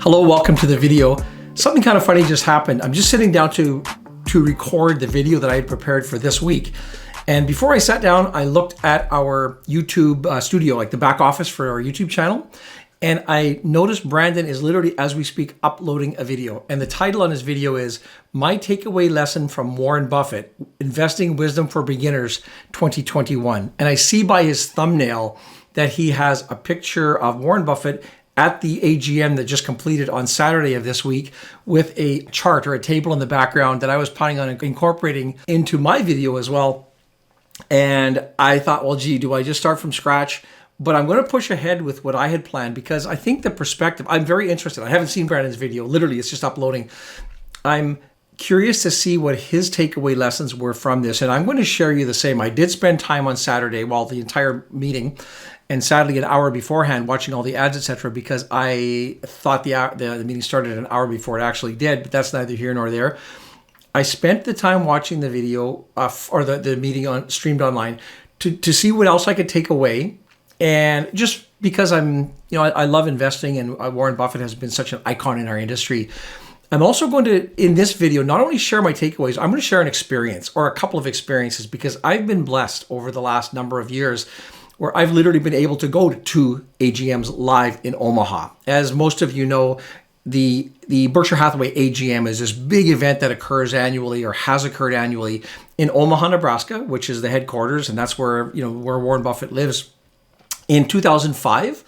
Hello, welcome to the video. Something kind of funny just happened. I'm just sitting down to record the video that I had prepared for this week. And before I sat down, I looked at our YouTube studio, like the back office for our YouTube channel. And I noticed Brandon is literally, as we speak, uploading a video. And the title on his video is My Takeaway Lesson from Warren Buffett, Investing Wisdom for Beginners 2021. And I see by his thumbnail that he has a picture of Warren Buffett at the AGM that just completed on Saturday of this week with a chart or a table in the background that I was planning on incorporating into my video as well. And I thought, well, gee, do I just start from scratch? But I'm going to push ahead with what I had planned because I think the perspective, I'm very interested. I haven't seen Brandon's video. Literally, it's just uploading. I'm curious to see what his takeaway lessons were from this. And I'm going to share you the same. I did spend time on Saturday while the entire meeting, and sadly an hour beforehand, watching all the ads, etc., because I thought the meeting started an hour before it actually did, but that's neither here nor there. I spent the time watching the video or the meeting streamed online to see what else I could take away. And just because I love investing, and Warren Buffett has been such an icon in our industry, I'm also going to, in this video, not only share my takeaways, I'm going to share an experience or a couple of experiences, because I've been blessed over the last number of years where I've literally been able to go to 2 AGMs live in Omaha. As most of you know, the Berkshire Hathaway AGM is this big event that occurs annually or has occurred annually in Omaha, Nebraska, which is the headquarters, and that's where Warren Buffett lives. In 2005,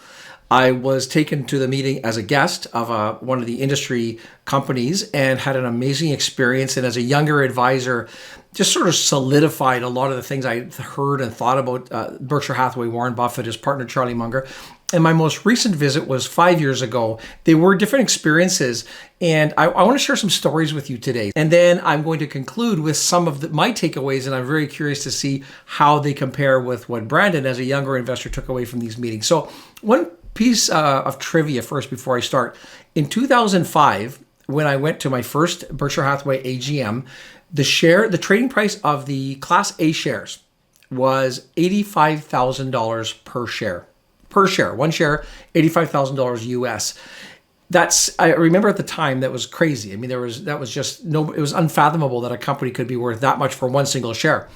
I was taken to the meeting as a guest of one of the industry companies and had an amazing experience. And as a younger advisor, just sort of solidified a lot of the things I heard and thought about Berkshire Hathaway, Warren Buffett, his partner, Charlie Munger. And my most recent visit was 5 years ago. They were different experiences. And I want to share some stories with you today. And then I'm going to conclude with some of my takeaways. And I'm very curious to see how they compare with what Brandon, as a younger investor, took away from these meetings. So one piece of trivia first before I start. In 2005, when I went to my first Berkshire Hathaway AGM, the trading price of the Class A shares was $85,000 per share. Per share, one share, $85,000 US. I remember at the time that was crazy. I mean, it was unfathomable that a company could be worth that much for one single share.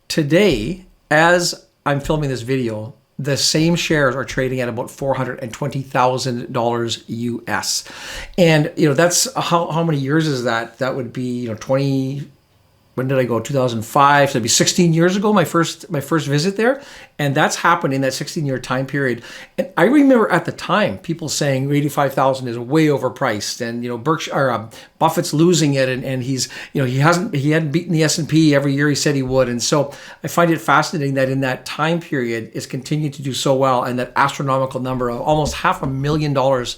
Today, as I'm filming this video, the same shares are trading at about $420,000 US. And, that's how many years is that? That would be, 20, when did I go? 2005. So it'd be 16 years ago, my first visit there. And that's happened in that 16-year time period. And I remember at the time people saying 85,000 is way overpriced, and Buffett's losing it, and he hadn't beaten the S&P every year he said he would. And so I find it fascinating that in that time period it's continued to do so well, and that astronomical number of almost $500,000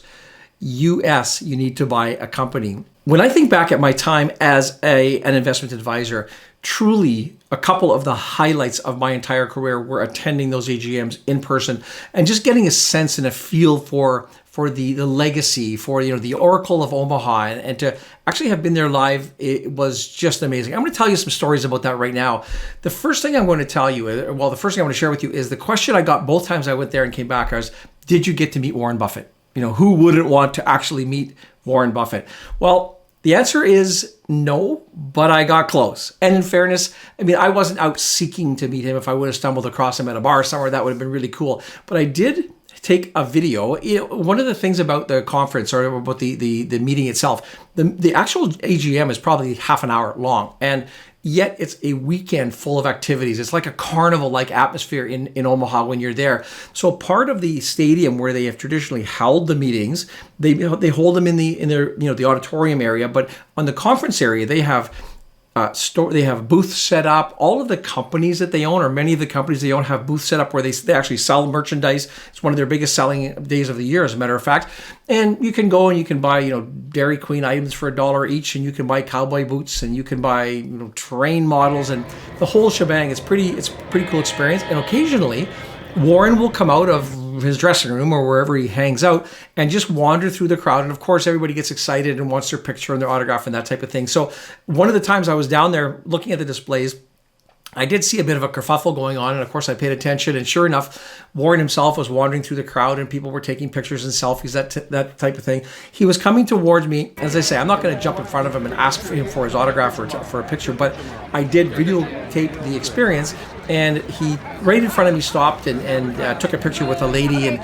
US you need to buy a company. When I think back at my time as an investment advisor, truly a couple of the highlights of my entire career were attending those AGMs in person and just getting a sense and a feel for the legacy, for the Oracle of Omaha, and to actually have been there live. It was just amazing. I'm going to tell you some stories about that right now. The first thing I'm going to tell you, the first thing I want to share with you is the question I got both times I went there and came back was, did you get to meet Warren Buffett? Who wouldn't want to actually meet Warren Buffett? Well, the answer is no, but I got close. And in fairness, I wasn't out seeking to meet him. If I would have stumbled across him at a bar somewhere, that would have been really cool. But I did take a video. One of the things about the conference, or about the meeting itself, the actual AGM is probably half an hour long. And yet it's a weekend full of activities. It's like a carnival-like atmosphere in Omaha when you're there. So part of the stadium where they have traditionally held the meetings, they hold them in the auditorium area, but on the conference area they have they have booths set up. All of the companies that they own, or many of the companies they own, have booths set up where they actually sell merchandise. It's one of their biggest selling days of the year, as a matter of fact. And you can go and you can buy, Dairy Queen items for $1 each, and you can buy cowboy boots, and you can buy, terrain models, and the whole shebang. It's a pretty cool experience. And occasionally, Warren will come out of his dressing room or wherever he hangs out and just wander through the crowd. And of course, everybody gets excited and wants their picture and their autograph and that type of thing. So one of the times I was down there looking at the displays, I did see a bit of a kerfuffle going on, and of course I paid attention, and sure enough, Warren himself was wandering through the crowd and people were taking pictures and selfies, that type of thing. He was coming towards me. As I say, I'm not going to jump in front of him and ask for him for his autograph or for a picture, but I did videotape the experience, and he, right in front of me, stopped and took a picture with a lady, and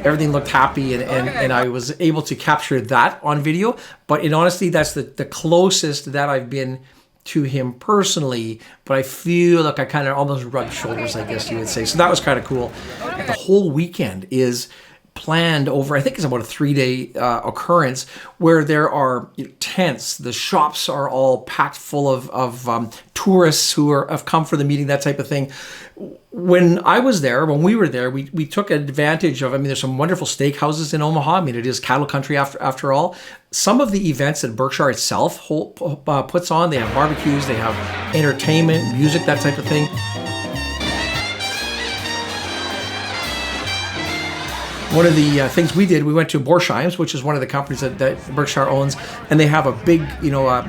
everything looked happy, and I was able to capture that on video. But in honesty, that's the closest that I've been to him personally, but I feel like I kind of almost rubbed shoulders, I guess you would say. So that was kind of cool. The whole weekend is planned over, I think it's about a 3-day occurrence, where there are tents. The shops are all packed full of tourists who have come for the meeting, that type of thing. When we were there, we took advantage of, there's some wonderful steakhouses in Omaha. It is cattle country after all. Some of the events that Berkshire itself puts on, they have barbecues, they have entertainment, music, that type of thing. One of the things we did, we went to Borsheim's, which is one of the companies that Berkshire owns, and they have a big,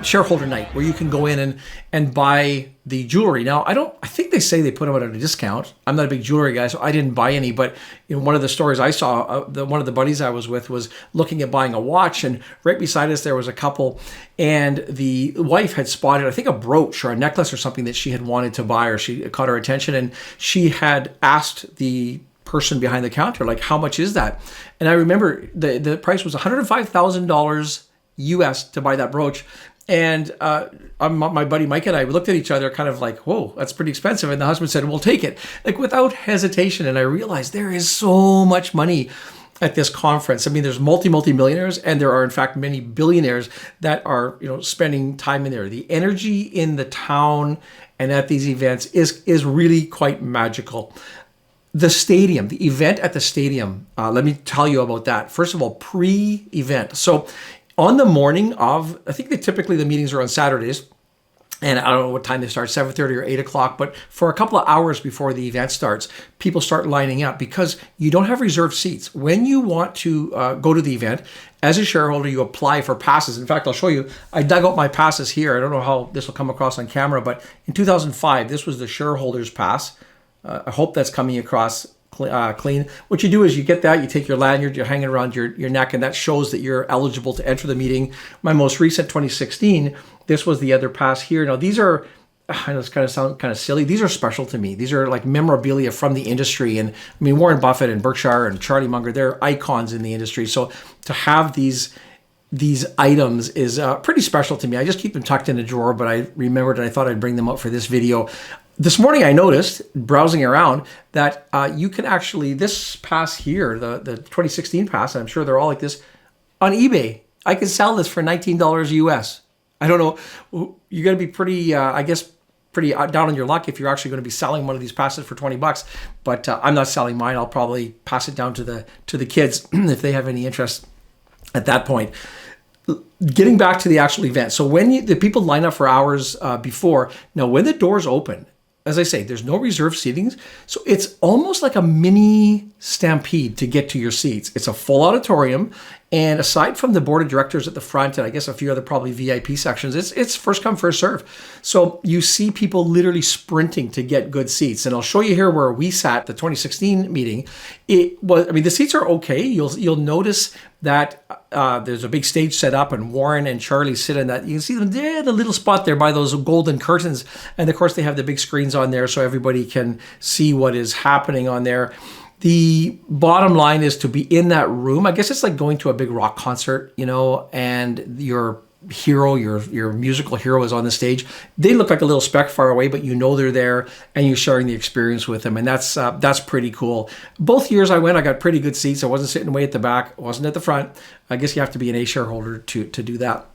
shareholder night where you can go in and buy the jewelry. Now, I think they say they put them at a discount. I'm not a big jewelry guy, so I didn't buy any. But one of the stories I saw, one of the buddies I was with was looking at buying a watch, and right beside us there was a couple, and the wife had spotted, I think, a brooch or a necklace or something that she had wanted to buy, or she caught her attention, and she had asked the person behind the counter, like, how much is that? And I remember the price was $105,000 US to buy that brooch. And my buddy Mike and I looked at each other kind of like, whoa, that's pretty expensive. And the husband said, we'll take it, like, without hesitation. And I realized there is so much money at this conference. There's multi-millionaires, and there are in fact many billionaires that are, spending time in there. The energy in the town and at these events is really quite magical. The stadium, the event at the stadium, let me tell you about that. First of all, pre-event. So on the morning of, I think typically the meetings are on Saturdays, and I don't know what time they start, 7:30 or 8 o'clock, but for a couple of hours before the event starts, people start lining up because you don't have reserved seats. When you want to go to the event, as a shareholder, you apply for passes. In fact, I'll show you, I dug out my passes here. I don't know how this will come across on camera, but in 2005, this was the shareholder's pass. I hope that's coming across clean. What you do is you get that, you take your lanyard, you're hanging around your neck, and that shows that you're eligible to enter the meeting. My most recent 2016, this was the other pass here. Now these are, I know it's kind of sound kind of silly, these are special to me. These are like memorabilia from the industry. And Warren Buffett and Berkshire and Charlie Munger, they're icons in the industry. So to have these items is pretty special to me. I just keep them tucked in a drawer, but I remembered and I thought I'd bring them up for this video. This morning I noticed, browsing around, that you can actually, this pass here, the 2016 pass, I'm sure they're all like this, on eBay. I can sell this for $19 US. I don't know, you got to be pretty, pretty down on your luck if you're actually going to be selling one of these passes for $20. But I'm not selling mine. I'll probably pass it down to the kids if they have any interest at that point. Getting back to the actual event. So when the people line up for hours before, now when the doors open, as I say, there's no reserved seatings. So it's almost like a mini stampede to get to your seats. It's a full auditorium. And aside from the board of directors at the front, and I guess a few other probably VIP sections, it's first come, first serve. So you see people literally sprinting to get good seats. And I'll show you here where we sat, the 2016 meeting. It was, the seats are okay. You'll notice that there's a big stage set up, and Warren and Charlie sit in that. You can see them there, the little spot there by those golden curtains. And of course, they have the big screens on there so everybody can see what is happening on there. The bottom line is to be in that room. I guess it's like going to a big rock concert, and your hero, your musical hero is on the stage. They look like a little speck far away, but they're there, and you're sharing the experience with them, and that's pretty cool. Both years I went, I got pretty good seats. I wasn't sitting way at the back, I wasn't at the front. I guess you have to be an A shareholder to do that.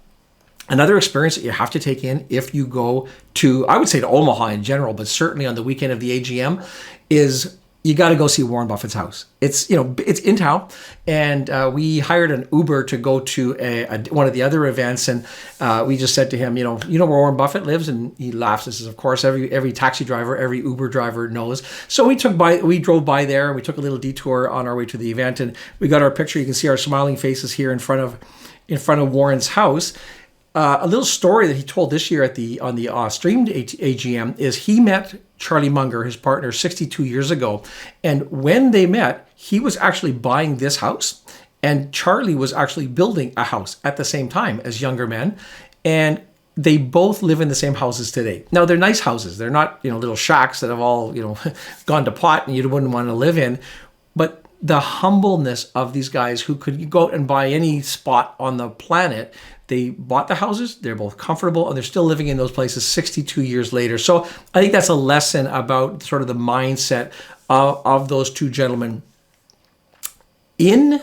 Another experience that you have to take in if you go to, I would say to Omaha in general, but certainly on the weekend of the AGM, is you got to go see Warren Buffett's house. It's it's in town, and we hired an Uber to go to one of the other events, and we just said to him, you know where Warren Buffett lives, and he laughs. This is, of course, every taxi driver, every Uber driver knows. So we drove by there, and we took a little detour on our way to the event, and we got our picture. You can see our smiling faces here in front of Warren's house. a little story that he told this year on the streamed AGM is he met Charlie Munger, his partner, 62 years ago. And when they met, he was actually buying this house. And Charlie was actually building a house at the same time as younger men. And they both live in the same houses today. Now, they're nice houses. They're not, little shacks that have all, gone to pot and you wouldn't want to live in. But the humbleness of these guys who could go out and buy any spot on the planet, they bought the houses, they're both comfortable, and they're still living in those places 62 years later. So I think that's a lesson about sort of the mindset of those two gentlemen. In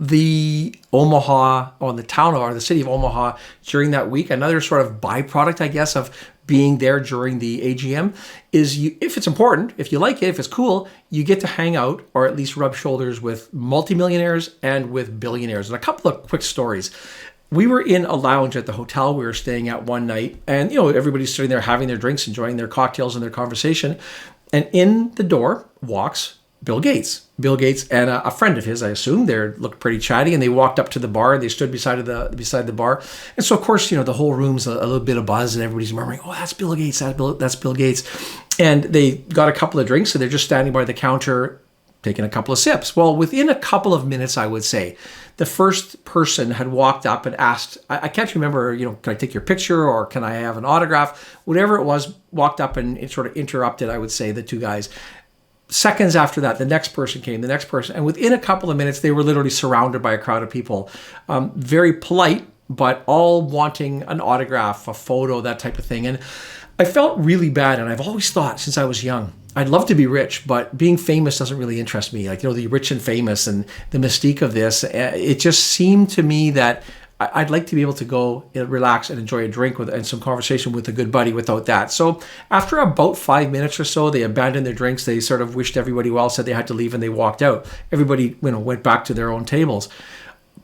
the Omaha, or the town or the city of Omaha during that week, another sort of byproduct, I guess, of being there during the AGM is if it's important, if you like it, if it's cool, you get to hang out or at least rub shoulders with multimillionaires and with billionaires. And a couple of quick stories. We were in a lounge at the hotel we were staying at one night, and everybody's sitting there having their drinks, enjoying their cocktails and their conversation. And in the door walks Bill Gates. Bill Gates and a friend of his, I assume. They looked pretty chatty, and they walked up to the bar. And they stood beside the bar, and so of course, the whole room's a little bit of buzz, and everybody's murmuring, "Oh, that's Bill Gates. That's Bill Gates." And they got a couple of drinks, so they're just standing by the counter, taking a couple of sips. Well, within a couple of minutes, I would say, the first person had walked up and asked, I can't remember, can I take your picture or can I have an autograph? Whatever it was, walked up and it sort of interrupted, I would say, the two guys. Seconds after that, the next person came, the next person. And within a couple of minutes, they were literally surrounded by a crowd of people. Very polite, but all wanting an autograph, a photo, that type of thing. And I felt really bad. And I've always thought since I was young, I'd love to be rich, but being famous doesn't really interest me. Like, the rich and famous and the mystique of this, it just seemed to me that I'd like to be able to go relax and enjoy a drink and some conversation with a good buddy without that. So after about 5 minutes or so, they abandoned their drinks. They sort of wished everybody well, said they had to leave, and they walked out. Everybody, went back to their own tables.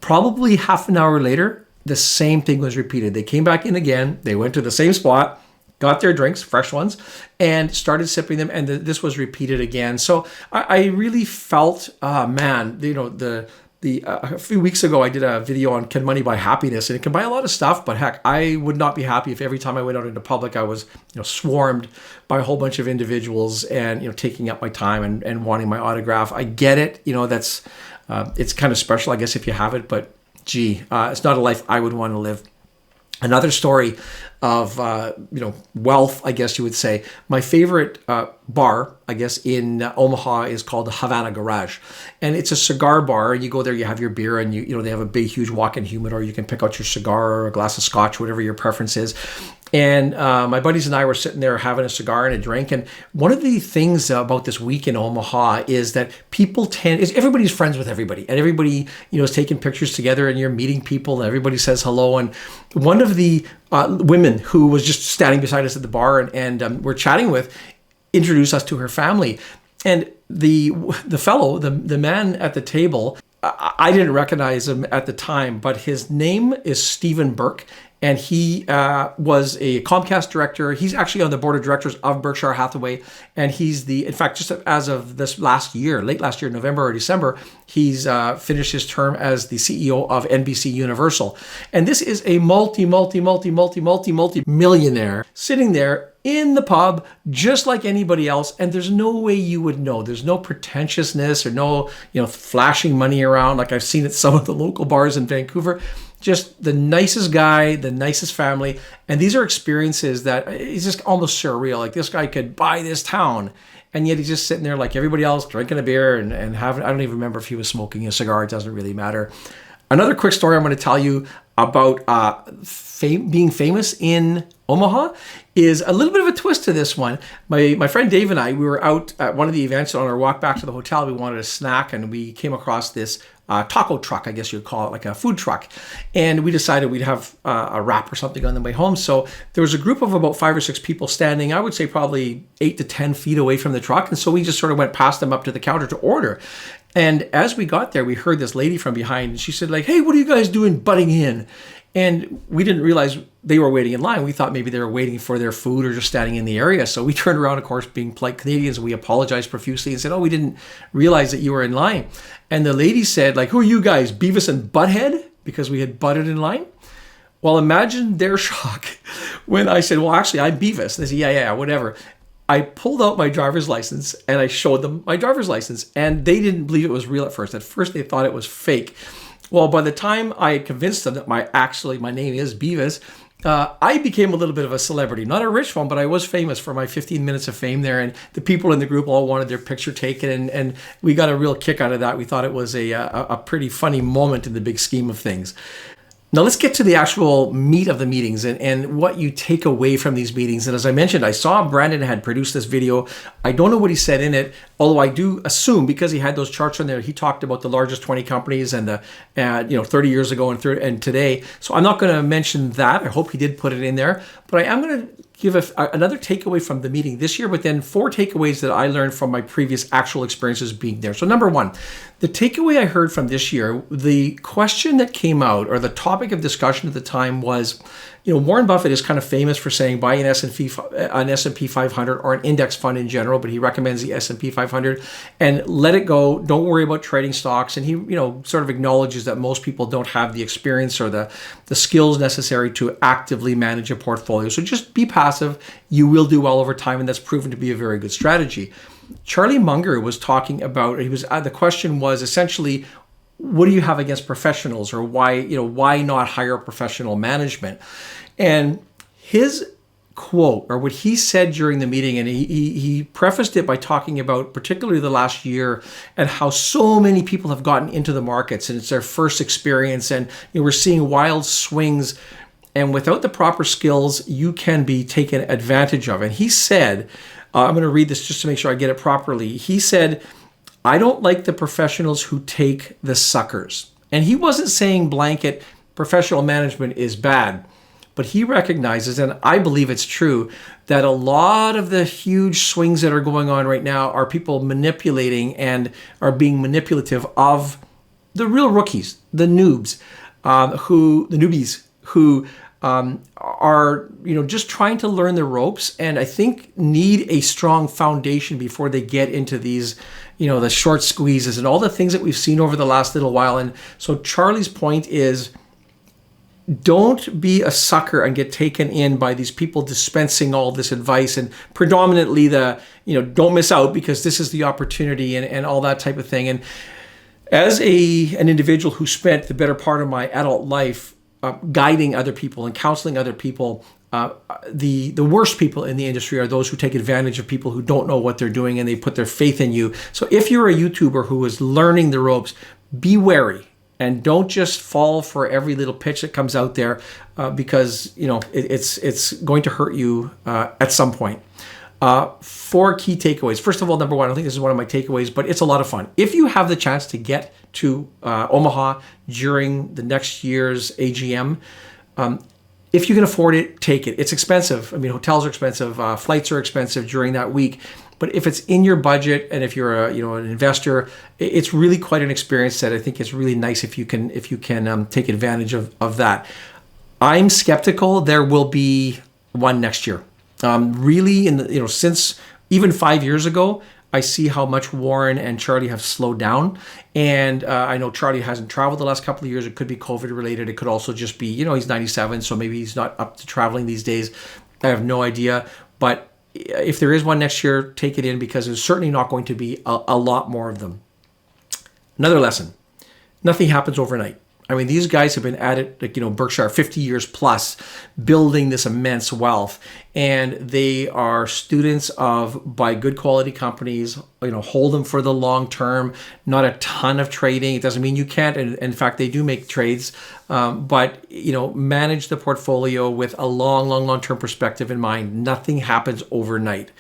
Probably half an hour later, the same thing was repeated. They came back in again. They went to the same spot, got their drinks, fresh ones, and started sipping them. And this was repeated again. So I really felt, a few weeks ago, I did a video on Can Money Buy Happiness, and it can buy a lot of stuff, but heck, I would not be happy if every time I went out into public, I was, swarmed by a whole bunch of individuals and, taking up my time and wanting my autograph. I get it. That's, it's kind of special, I guess, if you have it, but gee, it's not a life I would want to live. Another story of, wealth, I guess you would say. My favorite bar, I guess, in Omaha is called the Havana Garage. And it's a cigar bar. You go there, you have your beer, and they have a big, huge walk-in humidor. You can pick out your cigar or a glass of scotch, whatever your preference is. And my buddies and I were sitting there having a cigar and a drink. And one of the things about this week in Omaha is that everybody's friends with everybody. And everybody, is taking pictures together, and you're meeting people, and everybody says hello. And one of the women who was just standing beside us at the bar and we're chatting with introduced us to her family. And the fellow, the man at the table, I didn't recognize him at the time, but his name is Stephen Burke. And he was a Comcast director. He's actually on the board of directors of Berkshire Hathaway. And he's in fact, just as of this late last year, November or December, he's finished his term as the CEO of NBC Universal. And this is a multi-millionaire sitting there in the pub, just like anybody else. And there's no way you would know. There's no pretentiousness or no, flashing money around like I've seen at some of the local bars in Vancouver. Just the nicest guy, the nicest family. And these are experiences that it's just almost surreal. Like, this guy could buy this town, and yet he's just sitting there like everybody else, drinking a beer and having, I don't even remember if he was smoking a cigar. It doesn't really matter. Another quick story I'm going to tell you about being famous in Omaha is a little bit of a twist to this one. My friend Dave and I, we were out at one of the events. On our walk back to the hotel, we wanted a snack, and we came across this taco truck, I guess you'd call it, like a food truck. And we decided we'd have a wrap or something on the way home. So there was a group of about 5 or 6 people standing, I would say probably 8 to 10 feet away from the truck. And so we just sort of went past them up to the counter to order. And as we got there, we heard this lady from behind, and she said, like, "Hey, what are you guys doing butting in?" And we didn't realize they were waiting in line. We thought maybe they were waiting for their food or just standing in the area. So we turned around, of course, being polite Canadians, we apologized profusely and said, "Oh, we didn't realize that you were in line." And the lady said, like, "Who are you guys, Beavis and Butthead?" Because we had butted in line. Well, imagine their shock when I said, well, actually, I'm Beavis. They said, yeah, whatever. I pulled out my driver's license and I showed them my driver's license, and they didn't believe it was real at first. At first, they thought it was fake. Well, by the time I had convinced them that my name is Beavis, I became a little bit of a celebrity. Not a rich one, but I was famous for my 15 minutes of fame there. And the people in the group all wanted their picture taken. And we got a real kick out of that. We thought it was a pretty funny moment in the big scheme of things. Now let's get to the actual meat of the meetings and what you take away from these meetings. And as I mentioned, I saw Brandon had produced this video. I don't know what he said in it, although I do assume because he had those charts on there, he talked about the largest 20 companies and the 30 years ago and today. So I'm not going to mention that. I hope he did put it in there, but I am going to give another takeaway from the meeting this year, but then 4 takeaways that I learned from my previous actual experiences being there. So number 1, the takeaway I heard from this year, the question that came out, or the topic of discussion at the time was, Warren Buffett is kind of famous for saying buy an S&P 500 or an index fund in general, but he recommends the S&P 500 and let it go. Don't worry about trading stocks. And he, sort of acknowledges that most people don't have the experience or the skills necessary to actively manage a portfolio. So just be passive. You will do well over time, and that's proven to be a very good strategy. Charlie Munger was talking about, the question was essentially, what do you have against professionals, or why not hire professional management? And his quote, or what he said during the meeting, and he prefaced it by talking about particularly the last year and how so many people have gotten into the markets and it's their first experience, and we're seeing wild swings, and without the proper skills, you can be taken advantage of. And he said, I'm going to read this just to make sure I get it properly. He said, I don't like the professionals who take the suckers. And he wasn't saying blanket professional management is bad, but he recognizes, and I believe it's true, that a lot of the huge swings that are going on right now are people manipulating and are being manipulative of the real rookies, the noobs, who are just trying to learn the ropes, and I think need a strong foundation before they get into these the short squeezes and all the things that we've seen over the last little while. And so Charlie's point is, don't be a sucker and get taken in by these people dispensing all this advice, and predominantly don't miss out because this is the opportunity and all that type of thing. And as an individual who spent the better part of my adult life guiding other people and counseling other people, the worst people in the industry are those who take advantage of people who don't know what they're doing and they put their faith in you. So if you're a YouTuber who is learning the ropes, be wary and don't just fall for every little pitch that comes out there because it's going to hurt you at some point. 4 key takeaways. First of all, number 1, I think this is one of my takeaways, but it's a lot of fun. If you have the chance to get to Omaha during the next year's AGM, if you can afford it, take it. It's expensive. I mean, hotels are expensive, flights are expensive during that week. But if it's in your budget, and if you're an investor, it's really quite an experience that I think is really nice if you can take advantage of that. I'm skeptical there will be one next year. Really, since even 5 years ago, I see how much Warren and Charlie have slowed down. And I know Charlie hasn't traveled the last couple of years. It could be COVID related. It could also just be, he's 97, so maybe he's not up to traveling these days. I have no idea. But if there is one next year, take it in, because there's certainly not going to be a lot more of them. Another lesson: nothing happens overnight. I mean, these guys have been at it, Berkshire, 50 years plus, building this immense wealth. And they are students of buy good quality companies, hold them for the long term, not a ton of trading. It doesn't mean you can't. And in fact, they do make trades, but, manage the portfolio with a long-term perspective in mind. Nothing happens overnight.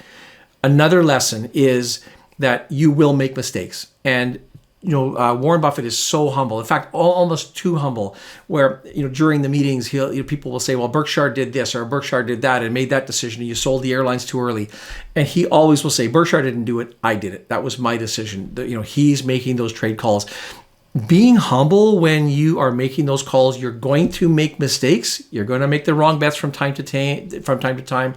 Another lesson is that you will make mistakes. And Warren Buffett is so humble. In fact, almost too humble. Where during the meetings, people will say, "Well, Berkshire did this or Berkshire did that and made that decision. And you sold the airlines too early," and he always will say, "Berkshire didn't do it. I did it. That was my decision." He's making those trade calls. Being humble when you are making those calls, you're going to make mistakes. You're going to make the wrong bets from time to time.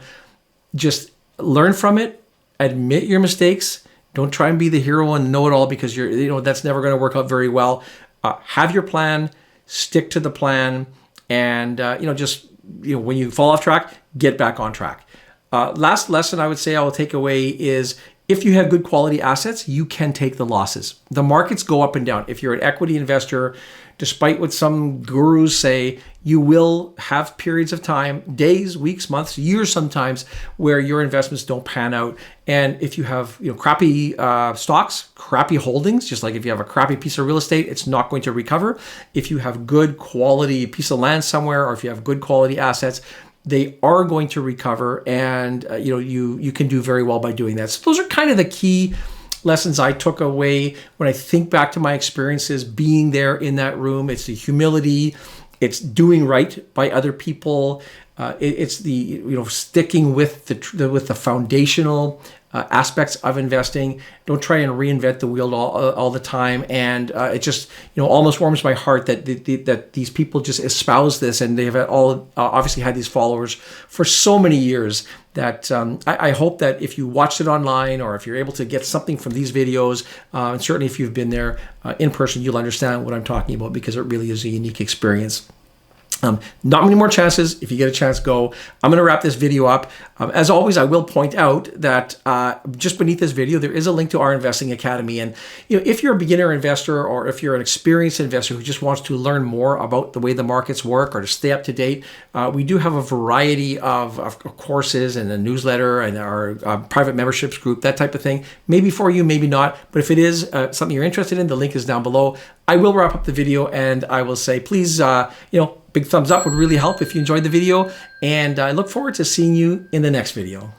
Just learn from it. Admit your mistakes. Don't try and be the hero and know it all, because that's never going to work out very well. Have your plan, stick to the plan, And just when you fall off track, get back on track. Last lesson I would say I will take away is, if you have good quality assets, you can take the losses. The markets go up and down. If you're an equity investor, despite what some gurus say, you will have periods of time, days, weeks, months, years sometimes, where your investments don't pan out. And if you have crappy stocks, crappy holdings, just like if you have a crappy piece of real estate, it's not going to recover. If you have good quality piece of land somewhere, or if you have good quality assets, they are going to recover, and you can do very well by doing that. So those are kind of the key lessons I took away when I think back to my experiences being there in that room. It's the humility, it's doing right by other people, it's the sticking with the foundational aspects of investing. Don't try and reinvent the wheel all the time. And it just almost warms my heart that that these people just espouse this, and they've all obviously had these followers for so many years. That I hope that if you watched it online, or if you're able to get something from these videos, and certainly if you've been there in person, you'll understand what I'm talking about, because it really is a unique experience. Not many more chances. If you get a chance, go. I'm going to wrap this video up. As always, I will point out that just beneath this video, there is a link to our Investing Academy. And if you're a beginner investor, or if you're an experienced investor who just wants to learn more about the way the markets work, or to stay up to date, we do have a variety of courses and a newsletter and our private memberships group, that type of thing. Maybe for you, maybe not. But if it is something you're interested in, the link is down below. I will wrap up the video, and I will say, please, big thumbs up would really help if you enjoyed the video. And I look forward to seeing you in the next video.